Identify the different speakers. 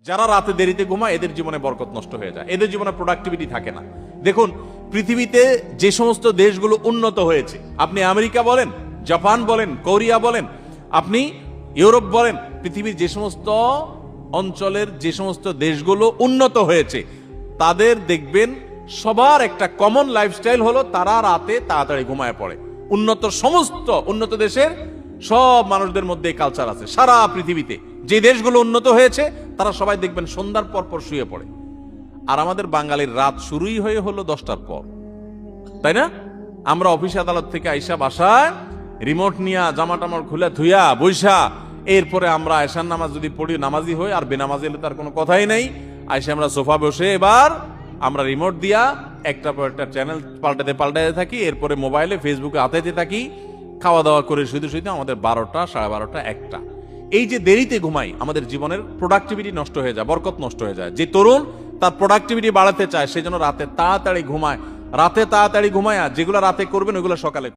Speaker 1: যারা রাতে দেরিতে ঘুমায় এদের জীবনে বরকত নষ্ট হয়ে যায়, এদের জীবনে প্রোডাক্টিভিটি থাকে না। দেখুন, পৃথিবীতে যে সমস্ত দেশগুলো উন্নত হয়েছে, আপনি আমেরিকা বলেন, জাপান বলেন, কোরিয়া বলেন, আপনি ইউরোপ বলেন, পৃথিবীর যে সমস্ত অঞ্চলের যে সমস্ত দেশগুলো উন্নত হয়েছে, তাদের দেখবেন সবার একটা কমন লাইফস্টাইল হলো তারা রাতে তাড়াতাড়ি ঘুমায় পড়ে। সমস্ত উন্নত দেশের সব মানুষদের মধ্যে এই কালচার আছে। সারা পৃথিবীতে যে দেশগুলো উন্নত হয়েছে তারা সবাই দেখবেন সন্ধ্যার পর পর শুয়ে পড়ে। আর আমাদের বাঙালির রাত শুরুই হয়ে হলো 10টার পর, তাই না? আমরা অফিস আদালত থেকে আইসা বাসায় রিমোট নিয়া জামা টামার খুলে ধুইয়া বৈশা, এরপরে আমরা এশার নামাজ যদি পড়ি, নামাজি হই, আর বেনামাজি হলে তার কোনো কথাই নাই। আইসা আমরা সোফা বসে এবার আমরা রিমোট দিয়া একটা পর একটা চ্যানেল পাল্টাতে থাকি, এরপরে মোবাইলে ফেসবুকে হাতাইতে থাকি, খাওয়া দাওয়া করে শুধু আমাদের 12টা, 12:30, 1টা। এই যে দেরিতে ঘুমাই, আমাদের জীবনের প্রোডাক্টিভিটি নষ্ট হয়ে যায়, বরকত নষ্ট হয়ে যায়। যে তরুণ তার প্রোডাক্টিভিটি বাড়াতে চায়, সেই জন্য রাতে তাড়াতাড়ি ঘুমায়। রাতে তাড়াতাড়ি ঘুমায়, যেগুলো রাতে করবেন ওইগুলো সকালে